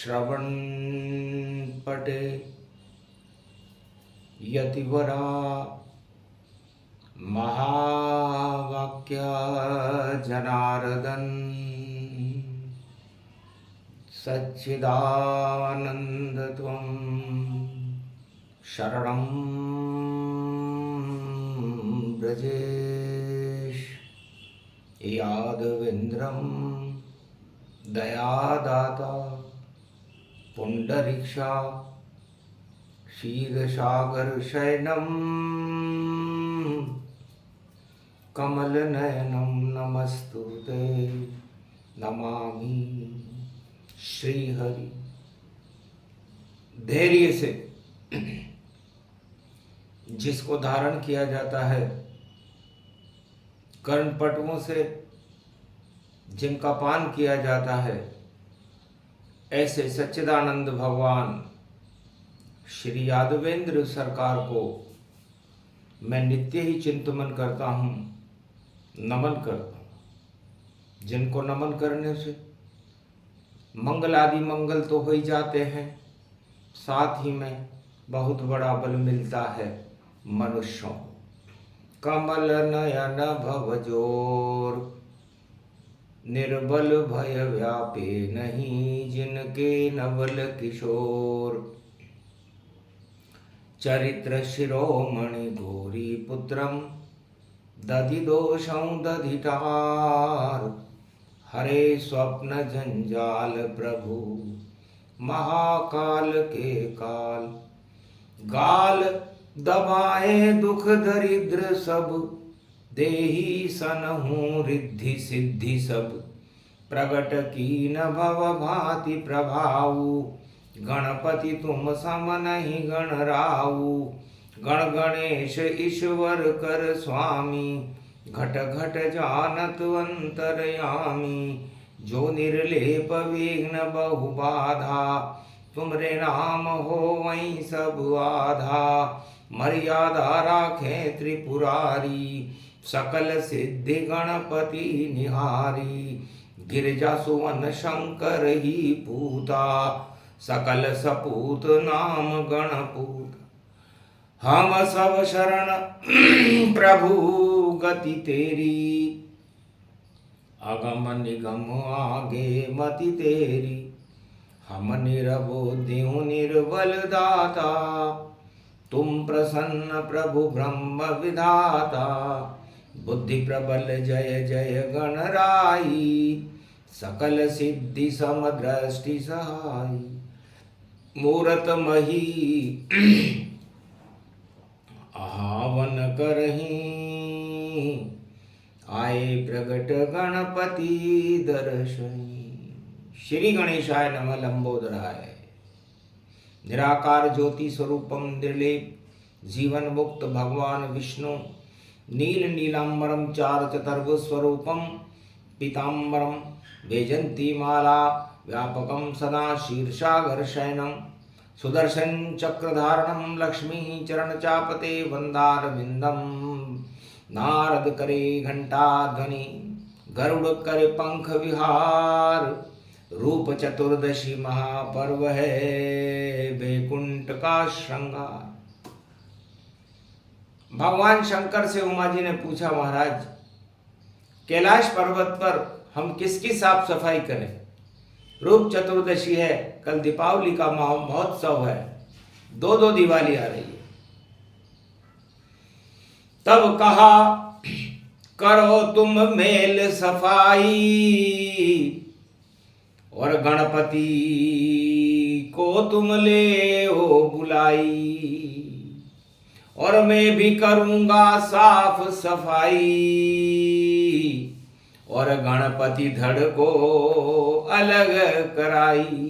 श्रवण पटे यतिवरा महावाक्य जनार्दन सच्चिदानंद त्वं शरणं ब्रजेश यादवेन्द्रं दयादाता पुंडरीक्षा क्षीरसागर शयनं कमलनयनं नमस्तुते नमामि श्रीहरि। धैर्य से जिसको धारण किया जाता है, कर्णपटुओं से जिनका पान किया जाता है, ऐसे सच्चिदानंद भगवान श्री यादवेंद्र सरकार को मैं नित्य ही चिंतन करता हूँ, नमन करता हूँ। जिनको नमन करने से मंगल आदि मंगल तो हो ही जाते हैं, साथ ही में बहुत बड़ा बल मिलता है मनुष्यों को। कमल नयन भवजोर निर्बल भय व्यापे नहीं, जिनके नवल किशोर चरित्र शिरोमणि गौरी पुत्रम दधि दोषं दधितार। हरे स्वप्न जंजाल प्रभु महाकाल के काल, गाल दबाए दुख दरिद्र सब, देही सनहु रिद्धि सिद्धि सब। प्रगट कीन भव भांति प्रभाऊ, गणपति तुम सम नहीं गणराऊ। गण गणेश ईश्वर कर स्वामी, घट घट जानत अंतरयामी। जो निर्लेप विघ्न बहु बाधा, तुमरे नाम हो वहीं सब आधा। मर्यादा राखे त्रिपुरारी, सकल सिद्धि गणपति निहारी। गिरजा सुवन शंकर ही पूता, सकल सपूत नाम गणपूत। हम सब शरण प्रभु गति तेरी, अगम निगम आगे मति तेरी। हम निरबुद्धिहु निर्बल दाता, तुम प्रसन्न प्रभु ब्रह्म विधाता। बुद्धि प्रबल जय जय गणराई, सकल सिद्धि समदृष्टि सहाई। मूरत मही आवन करहीं, आए प्रगट गणपति दर्शनी। श्री गणेशाय नमः। लंबोदराय निराकार ज्योति स्वरूपम निर्लेप जीवन मुक्त भगवान विष्णु। नील नीलांबरम चार चतुर्भुज स्वरूपम पीतांबरम वैजंती माला व्यापकम सदा शीर्षागर शयनम। सुदर्शन चक्रधारणम लक्ष्मी चरण चापते वंदारविंदम। नारद करे घंटा ध्वनि, गरुड़ करे पंख विहार। रूप चतुर्दशी महापर्व है, वैकुंठ का श्रृंगार। भगवान शंकर से उमा जी ने पूछा, महाराज कैलाश पर्वत पर हम किसकी साफ सफाई करें? रूप चतुर्दशी है, कल दीपावली का महोत्सव है, दो दिवाली आ रही है। तब कहा करो तुम मेल सफाई, और गणपति को तुम ले ओ बुलाई। और मैं भी करूंगा साफ सफाई, और गणपति धड़ को अलग कराई।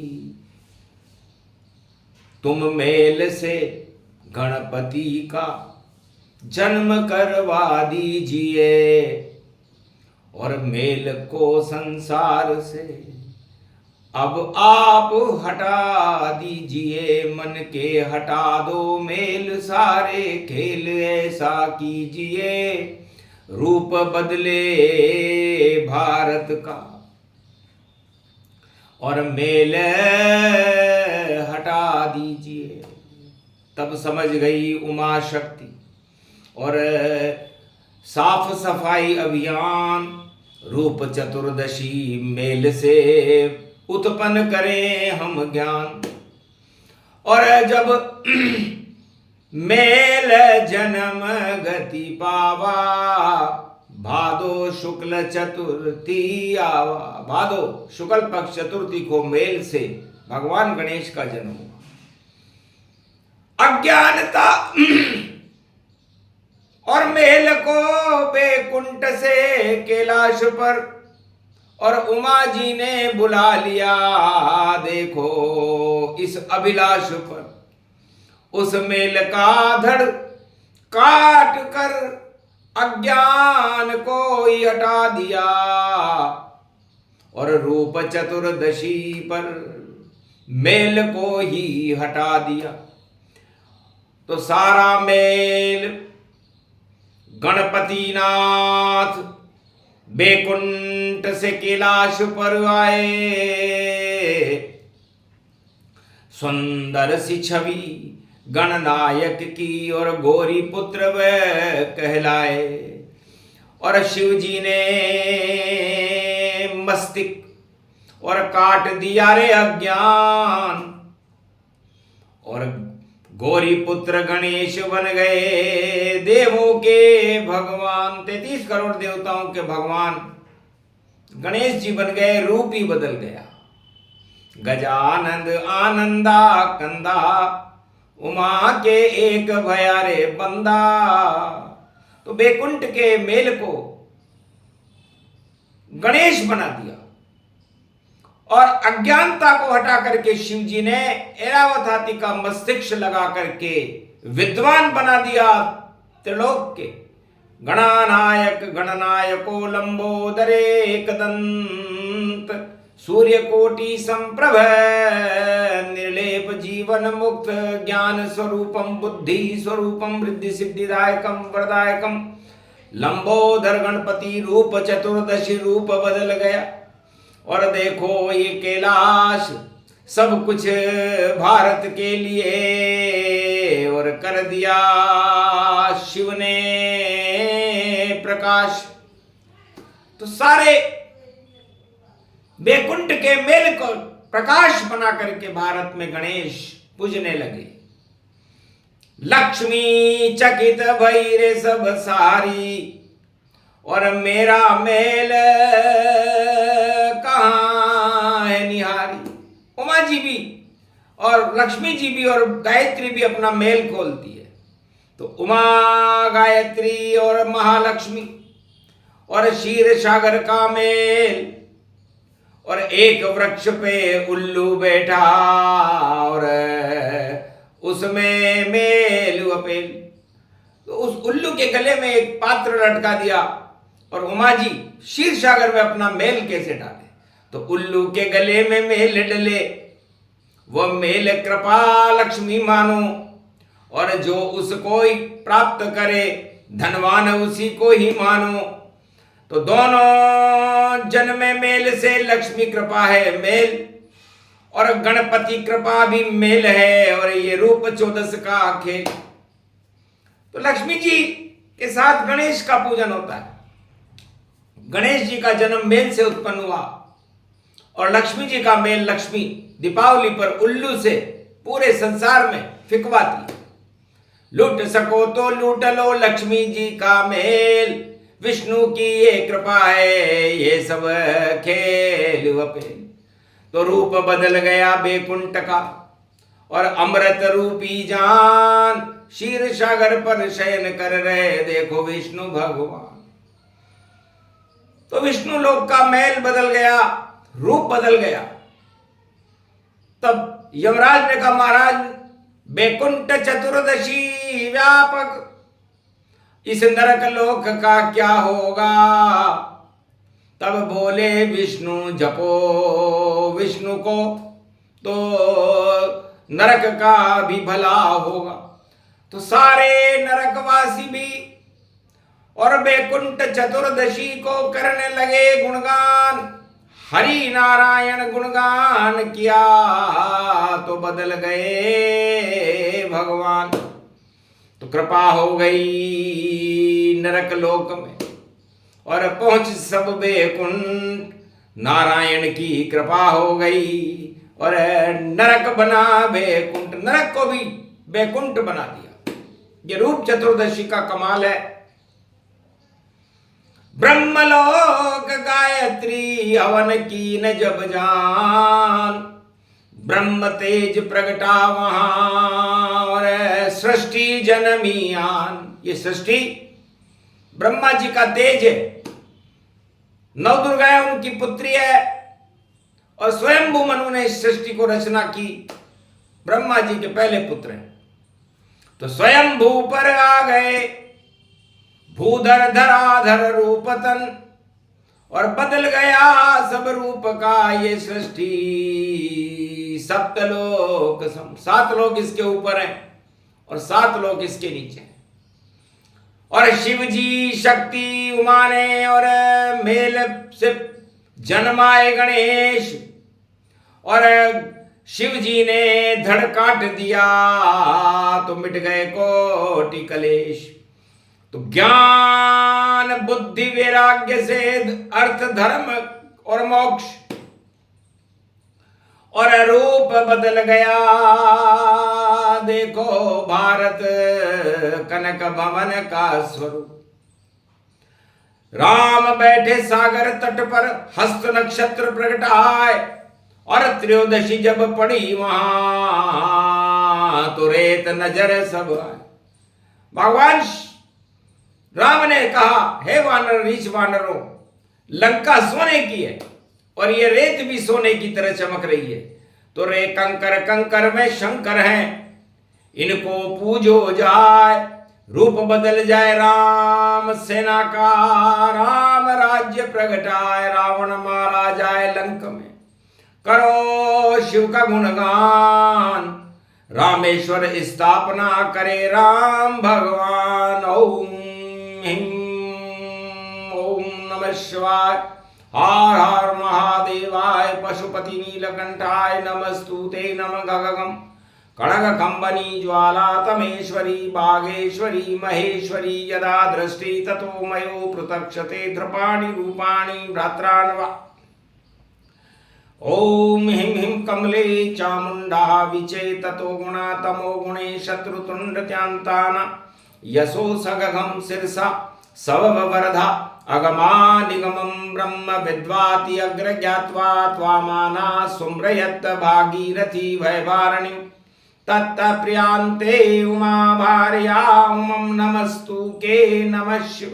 तुम मेल से गणपति का जन्म करवा दीजिए, और मेल को संसार से अब आप हटा दीजिए। मन के हटा दो मेल सारे, खेल ऐसा कीजिए रूप बदले भारत का। और मेल हटा दीजिए। तब समझ गई उमा शक्ति और साफ सफाई अभियान रूप चतुर्दशी मेल से उत्पन्न करें हम ज्ञान। और जब मेल जन्म गति पावा भादो शुक्ल चतुर्थी आवा। भादो शुक्ल पक्ष चतुर्थी को मेल से भगवान गणेश का जन्म हुआ। अज्ञानता और मेल को बैकुंठ से कैलाश पर और उमा जी ने बुला लिया देखो इस अभिलाष पर। उस मेल का धड़ काट कर अज्ञान को ही हटा दिया और रूप चतुर्दशी पर मेल को ही हटा दिया। तो सारा मेल गणपति नाथ बैकुंठ से कैलाश पर आए। सुंदर सी छवि गणनायक की और गौरी पुत्र वह कहलाए। और शिव जी ने मस्तिष्क और काट दिया रे अज्ञान और गौरी पुत्र गणेश बन गए देवों के भगवान। 33 करोड़ देवताओं के भगवान गणेश जी बन गए, रूप ही बदल गया। गजानंद आनंदा कंदा उमा के एक भयारे बंदा। तो बैकुंठ के मेल को गणेश बना दिया और अज्ञानता को हटा करके शिव जी ने ऐरावत हाथी का मस्तिष्क लगा करके विद्वान बना दिया त्रिलोक के। गणानायक गणनायको लंबोदरे एकदंत सूर्य कोटि संप्रभ निर्लेप जीवन मुक्त ज्ञान स्वरूपम बुद्धि स्वरूपम वृद्धि सिद्धिदायकम वरदायकम। लंबोदर गणपति रूप चतुर्दशी रूप बदल गया। और देखो ये कैलाश सब कुछ भारत के लिए और कर दिया शिव ने प्रकाश। तो सारे बैकुंठ के मेल को प्रकाश बना करके भारत में गणेश पूजने लगे। लक्ष्मी चकित भई रे सब सारी और मेरा मेल कहाँ है निहारी। उमा जी भी और लक्ष्मी जी भी और गायत्री भी अपना मेल खोलती है। तो उमा गायत्री और महालक्ष्मी और क्षीर सागर का मेल और एक वृक्ष पे उल्लू बैठा और उसमें मेल अपेल। तो उस उल्लू के गले में एक पात्र लटका दिया और उमा जी क्षीर सागर में अपना मेल कैसे डाले। तो उल्लू के गले में मेल डले वह मेल कृपा लक्ष्मी मानो और जो उसको ही प्राप्त करे धनवान उसी को ही मानो। तो दोनों जन्म में मेल से लक्ष्मी कृपा है मेल और गणपति कृपा भी मेल है और ये रूप 14 का खेल। तो लक्ष्मी जी के साथ गणेश का पूजन होता है। गणेश जी का जन्म मेल से उत्पन्न हुआ और लक्ष्मी जी का मेल लक्ष्मी दीपावली पर उल्लू से पूरे संसार में फिकवाती है। लूट सको तो लूट लो लक्ष्मी जी का मेल विष्णु की ये कृपा है ये सब खेल वपेल। तो रूप बदल गया बैकुंठ का और अमृत रूपी जान क्षीर सागर पर शयन कर रहे देखो विष्णु भगवान। तो विष्णु लोक का मेल बदल गया, रूप बदल गया। तब यमराज ने कहा महाराज बैकुंठ चतुर्दशी व्यापक इस नरक लोक का क्या होगा। तब बोले विष्णु जपो विष्णु को तो नरक का भी भला होगा। तो सारे नरकवासी भी और बैकुंठ चतुर्दशी को करने लगे गुणगान। हरि नारायण गुणगान किया तो बदल गए भगवान। तो कृपा हो गई नरक लोक में और पहुंच सब बैकुंठ। नारायण की कृपा हो गई और नरक बना बैकुंठ, नरक को भी बैकुंठ बना दिया। ये रूप चतुर्दशी का कमाल है। ब्रह्मलोक गायत्री हवन कीन जब जान, ब्रह्म तेज प्रगटा वहां और सृष्टि जनमियान। ये सृष्टि ब्रह्मा जी का तेज है, नौ दुर्गाएं उनकी पुत्री है और स्वयंभू मनु ने इस सृष्टि को रचना की। ब्रह्मा जी के पहले पुत्र हैं। तो स्वयंभू पर आ गए भूधर धराधर रूपतन और बदल गया सब रूप का ये सृष्टि। सप्तलोक सात लोक इसके ऊपर हैं और सात लोक इसके नीचे हैं। और शिव जी शक्ति उमा ने और मेल से जन्माए गणेश और शिव जी ने धड़ काट दिया तो मिट गए कोटि कलेश। तो ज्ञान बुद्धि वैराग्य से अर्थ धर्म और मोक्ष और रूप बदल गया। देखो भारत कनक भवन का स्वरूप। राम बैठे सागर तट पर हस्त नक्षत्र प्रगटाए और त्रयोदशी जब पड़ी वहां तो रेत नजर सब आए। भगवान राम ने कहा, हे वानर रीछ वानरों, लंका सोने की है और ये रेत भी सोने की तरह चमक रही है। तो रे कंकर कंकर में शंकर हैं, इनको पूजो जाए। रूप बदल जाए राम सेना का, राम राज्य प्रगटाए, रावण मारा जाए लंक में। करो शिव का गुणगान, रामेश्वर स्थापना करे राम भगवान। ओम ओम नमः शिवाय। हर हर महादेवाय। पशुपति नीलकंठाय नमस्तुते। नमः गगगम खड़ग कंबनी ज्वाला तमेश्वरी बागेश्वरी महेश्वरी। यदा दृष्टि ततो मयो पृथक्षते धृपाणि रूपाणि भ्रात्रान्वा। ओम हिं हिं कमले चामुंडा विचे ततो गुणा तमो गुणे शत्रुतुंडत्यांताना। यशो सगघम शिरसा सववरधा अगमा निगमं ब्रह्म विद्वाति अग्र ज्ञात्वा त्वामाना सुम्रयत भागीरथी भयवारिणी। तत्त प्रियांते उमा भार्या उमं नमस्तुके नमः शिव।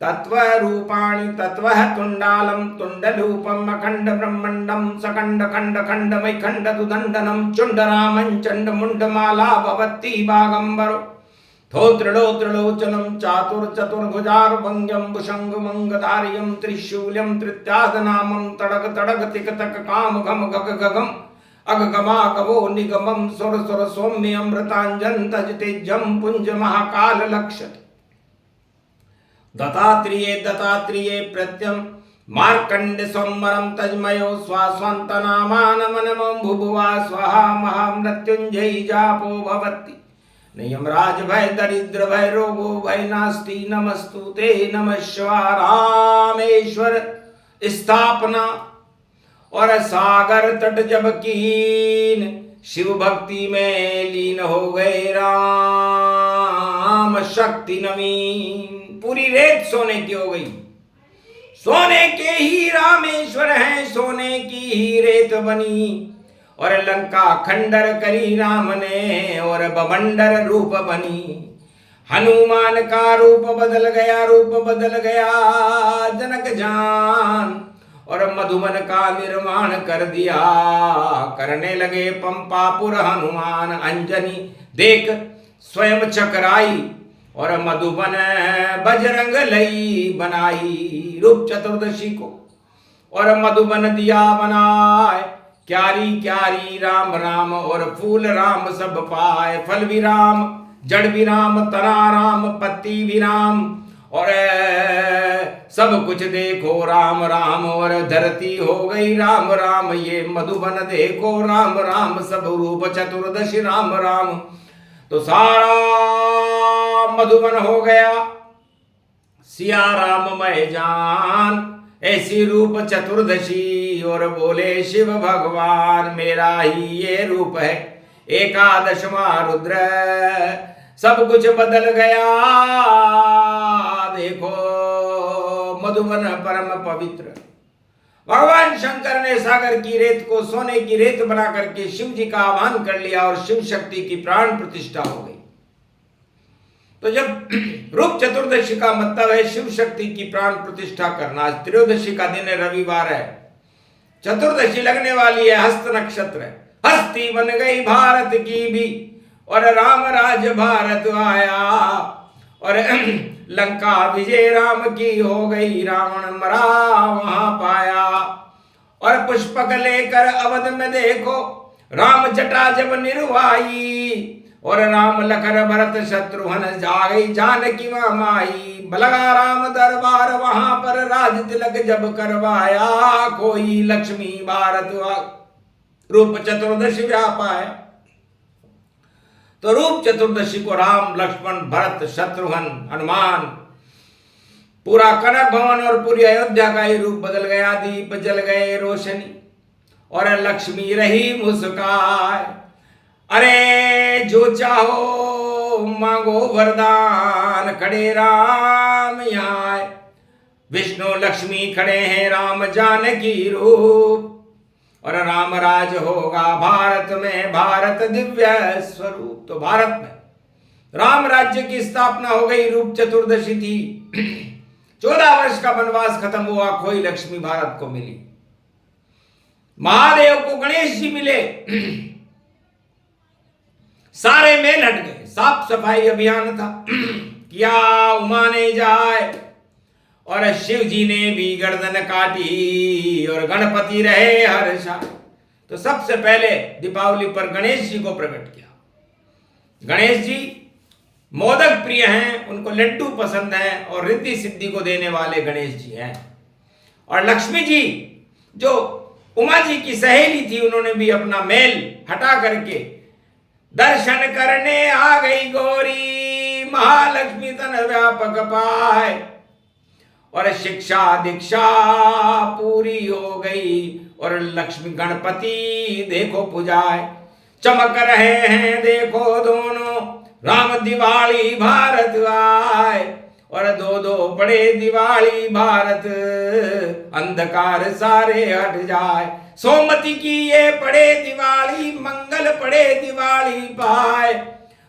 तत्वरूपाणि तत्वः तुण्डालं तुण्डलूपम् अखण्ड ब्रह्मण्डं सकण्ड खण्ड खण्डमय खण्डदुदण्डनं चण्डरामं चण्डमुण्डमाला भवति बागम्बरो। धोत्रिलोत्रिलोचनं चातुर्चतुर्भुजार्भङ्ग्यं भुषङ्गमङ्गधार्यं त्रिशूल्यं त्रित्यादनामं तडग तडग तिक तक काम घम गग गगम अगगमागवो निगमं सुर सुर सौम्य अमृतांजन तजतेजं पुंज महाकाल लक्षत। दत्तात्रेये प्रत्यं मार्कंड सोमरं तजमयो स्वास्वन्तनामानमनमं भुभुवा स्वाहा महामृत्युंजयी जापो भवति। न यमराज भय दरिद्र भय रोगो भय नास्ति नमस्तुते नमः शिवाय। रामेश्वर स्थापना और सागर तट जब कीन शिव भक्ति में लीन हो गए राम। शक्ति नवीन पूरी रेत सोने की हो गई। सोने के ही रामेश्वर हैं, सोने की ही रेत बनी और लंका खंडर करी राम ने और बवंडर रूप बनी। हनुमान का रूप बदल गया, रूप बदल गया जनक जान और मधुबन का निर्माण कर दिया। करने लगे पंपापुर हनुमान अंजनी देख स्वयं चकराई और मधुबन बजरंग लई बनाई। रूप चतुर्दशी को और मधुबन दिया बनाए। क्यारी क्यारी राम राम और फूल राम सब पाए। फल भी राम जड़ भी राम तना राम पत्ती भी राम और सब कुछ देखो राम राम, और धरती हो गई राम राम, ये मधुबन देखो राम राम, सब रूप चतुर्दशी राम राम। तो सारा मधुबन हो गया सिया राम मैं जान, ऐसी रूप चतुर्दशी। और बोले शिव भगवान मेरा ही ये रूप है एकादशवां रुद्र, सब कुछ बदल गया देखो मधुबन परम पवित्र। भगवान शंकर ने सागर की रेत को सोने की रेत बना करके शिव जी का आह्वान कर लिया और शिव शक्ति की प्राण प्रतिष्ठा हो गई। तो जब रूप चतुर्दशी का मतलब है शिव शक्ति की प्राण प्रतिष्ठा करना। त्रयोदशी का दिन है, रविवार है, चतुर्दशी लगने वाली है, हस्त नक्षत्र है। हस्ती बन गई भारत की भी, और राम राज भारत आया, और लंका विजय राम की हो गई, रावण मरा वहां पाया। और पुष्पक लेकर अवध में देखो राम जटा जब निर्वाई, और राम लखन भरत शत्रुघ्न जा गई जानकी माई। लगा राम दरबार वहां पर राज तिलक जब करवाया, कोई लक्ष्मी भारत रूप चतुर्दशी व्यापाया। तो रूप चतुर्दशी को राम लक्ष्मण भरत शत्रुघ्न हनुमान, पूरा कनक भवन और पूरी अयोध्या का ही रूप बदल गया। दीप जल गए रोशनी, और लक्ष्मी रही मुस्काए। अरे जो चाहो मांगो वरदान, खड़े राम यहाँ। विष्णु लक्ष्मी खड़े हैं राम जानकी रूप, और राम राज होगा भारत में, भारत दिव्य स्वरूप। तो भारत में राम राज्य की स्थापना हो गई, रूप चतुर्दशी थी। 14 वर्ष का वनवास खत्म हुआ, खोई लक्ष्मी भारत को मिली। महादेव को गणेश जी मिले, सारे मेल हट गए, साफ सफाई अभियान था किया उमा ने जाए, और शिव जी ने भी गर्दन काटी, और गणपति रहे हर्षा। तो सबसे पहले दीपावली पर गणेश जी को प्रकट किया। गणेश जी मोदक प्रिय हैं, उनको लड्डू पसंद हैं, और रिद्धि सिद्धि को देने वाले गणेश जी हैं। और लक्ष्मी जी जो उमा जी की सहेली थी, उन्होंने भी अपना मेल हटा करके दर्शन करने आ गई गौरी, महालक्ष्मी तन व्यापक पाए। और शिक्षा दीक्षा पूरी हो गई, और लक्ष्मी गणपति देखो पुजाए। चमक रहे हैं देखो दोनों, राम दिवाली भारत आए, और दो दो बड़े दिवाली भारत, अंधकार सारे हट जाए। सोमती की ये पड़े दिवाली, मंगल पड़े दिवाली पाए,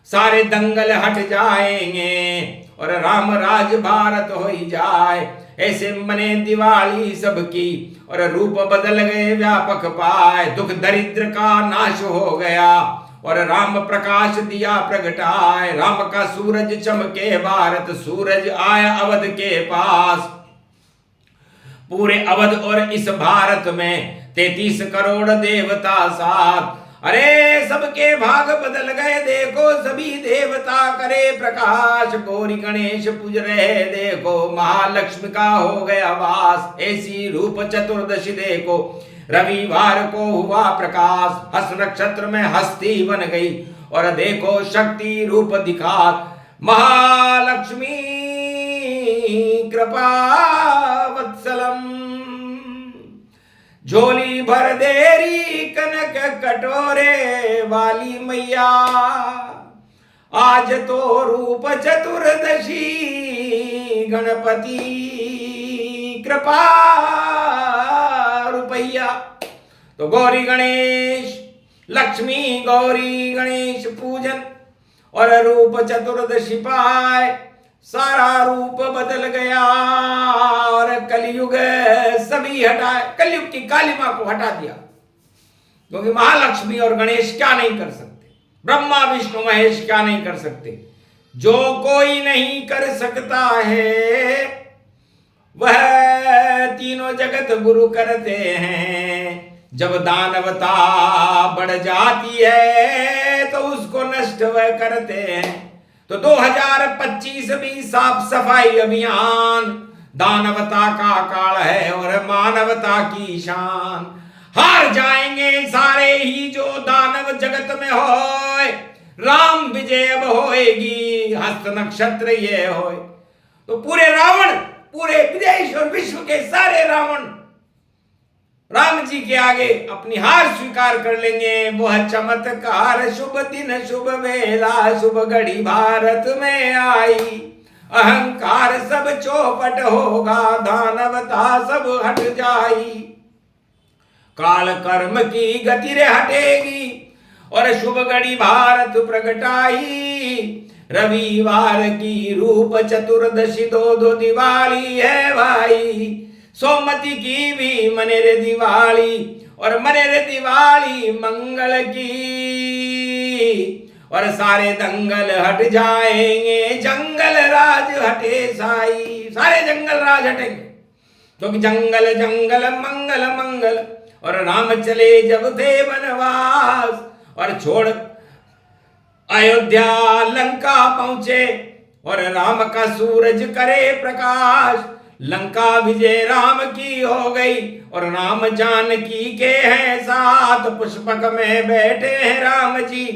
सारे दंगल हट जाएंगे, और राम राज भारत हो ही जाए। ऐसे मने दिवाली सबकी, और रूप बदल गए व्यापक पाए। दुख दरिद्र का नाश हो गया, और राम प्रकाश दिया प्रगटाए। राम का सूरज चमके भारत, सूरज आया अवध के पास। पूरे अवध और इस भारत में 33 करोड़ देवता साथ। अरे सबके भाग बदल गए देखो, सभी देवता करे प्रकाश। गौरी गणेश पूज रहे देखो, महालक्ष्मी का हो गया वास। ऐसी रूप चतुर्दशी देखो, रविवार को हुआ प्रकाश। हस्त नक्षत्र में हस्ती बन गई, और देखो शक्ति रूप दिखा। महालक्ष्मी कृपा वत्सलम, झोली भर देरी कनक कटोरे वाली मैया। आज तो रूप चतुर्दशी, गणपति कृपा रुपैया। तो गौरी गणेश, लक्ष्मी गौरी गणेश पूजन, और रूप चतुर्दशी पाए। सारा रूप बदल गया, और कलयुग सभी हटाए। कलयुग की काली मां को हटा दिया, क्योंकि महालक्ष्मी और गणेश क्या नहीं कर सकते, ब्रह्मा विष्णु महेश क्या नहीं कर सकते। जो कोई नहीं कर सकता है, वह तीनों जगत गुरु करते हैं। जब दानवता बढ़ जाती है, तो उसको नष्ट वह करते हैं। तो 2025 भी साफ सफाई अभियान, दानवता का काल है और मानवता की शान। हार जाएंगे सारे ही जो दानव जगत में होए, राम विजय अब होएगी, हस्त नक्षत्र ये होए। तो पूरे रावण, पूरे विदेश और विश्व के सारे रावण राम जी के आगे अपनी हार स्वीकार कर लेंगे। वह चमत्कार शुभ दिन शुभ वेला, शुभ घड़ी भारत में आई, अहंकार सब चौपट होगा, दानवता सब हट जाई। काल कर्म की गति रे हटेगी और शुभ घड़ी भारत प्रगटाई। रविवार की रूप चतुर्दशी, दो दिवाली है भाई। सोमती की भी मने रे दिवाली, और मने रे दिवाली मंगल की। और सारे दंगल हट जाएंगे, जंगल राज हटे साई। सारे जंगल राज हटेंगे, क्योंकि जंगल जंगल मंगल मंगल। और राम चले जब थे वनवास, और छोड़ अयोध्या लंका पहुंचे, और राम का सूरज करे प्रकाश। लंका विजय राम की हो गई, और राम जानकी के हैं साथ। पुष्पक में बैठे हैं राम जी,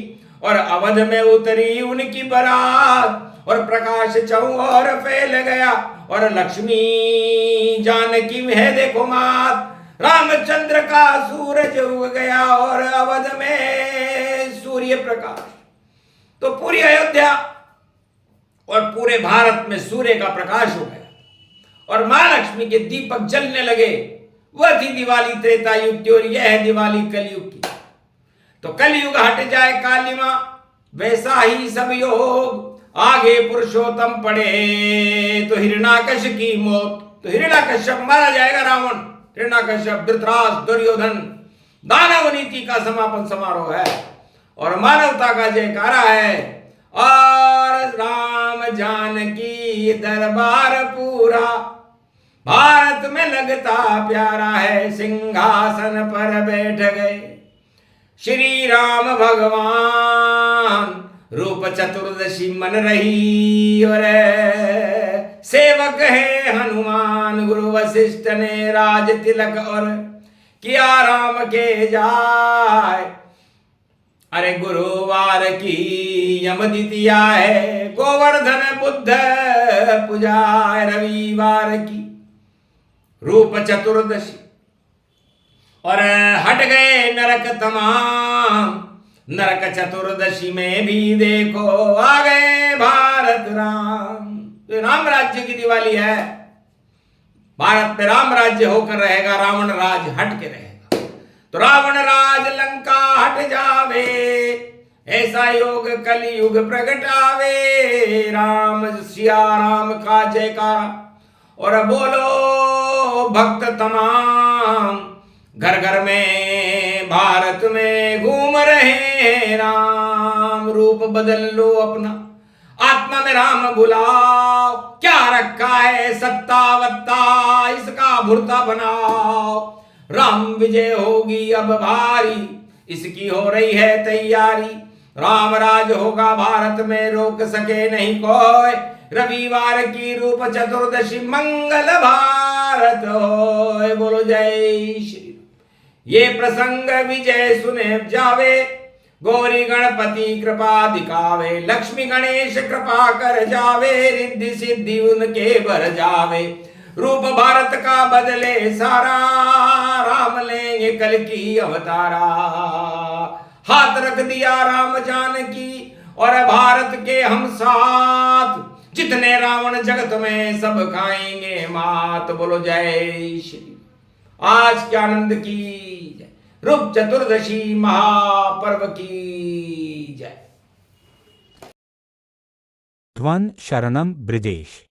और अवध में उतरी उनकी बारात। और प्रकाश चौओर फैल गया, और लक्ष्मी जानकी है देखो मात। रामचंद्र का सूरज उग गया, और अवध में सूर्य प्रकाश। तो पूरी अयोध्या और पूरे भारत में सूर्य का प्रकाश हो गया, और मां लक्ष्मी के दीपक जलने लगे। वह थी दिवाली त्रेता युग की, और यह है दिवाली कलयुग की। तो कलयुग हट जाए काली मां, वैसा ही सब योग। आगे पुरुषोत्तम पड़े तो हिरण्याकश की मौत। तो हिरण्याकश्यप मारा जाएगा, रावण, हिरण्याकश्यप, धृतराष्ट्र, दुर्योधन। दानव नीति का समापन समारोह है, और मानवता का जयकारा है। और राम जानकी दरबार पूरा भारत में लगता प्यारा है। सिंहासन पर बैठ गए श्री राम भगवान। रूप चतुर्दशी मन रही, और सेवक है हनुमान। गुरु वशिष्ठ ने राज तिलक और किया राम के जाय। अरे गुरुवार की यम द्वितीया है, गोवर्धन बुद्ध पूजाए। रविवार की रूप चतुर्दशी, और हट गए नरक तमाम। नरक चतुर्दशी में भी देखो आ गए भारत राम। तो राम राज्य की दिवाली है। भारत में राम राज्य होकर रहेगा, रावण राज हट के रहेगा। तो रावण राज लंका हट जावे, ऐसा योग कलयुग प्रगटावे। राम सिया राम का जयकारा, और बोलो भक्त तमाम। घर घर में भारत में घूम रहे हैं राम। रूप बदल लो अपना, आत्मा में राम बुलाओ। क्या रखा है सत्ता वत्ता, इसका भुर्ता बनाओ। राम विजय होगी अब भारी, इसकी हो रही है तैयारी। राम राज होगा भारत में, रोक सके नहीं कोई। रविवार की रूप चतुर्दशी, मंगल भारत होए। बोलो जय श्री। ये प्रसंग विजय सुने जावे, गौरी गणपति कृपा दिखावे। लक्ष्मी गणेश कृपा कर जावे, रिद्धि सिद्धि उनके भर जावे। रूप भारत का बदले सारा, राम लेंगे कल की अवतारा। हाथ रख दिया राम जानकी, और भारत के हम साथ। जितने रावण जगत में सब खाएंगे मात। बोलो जय श्री। आज के आनंद की जय। रूप चतुर्दशी महापर्व की जय। ध्वन शरणम ब्रजेश।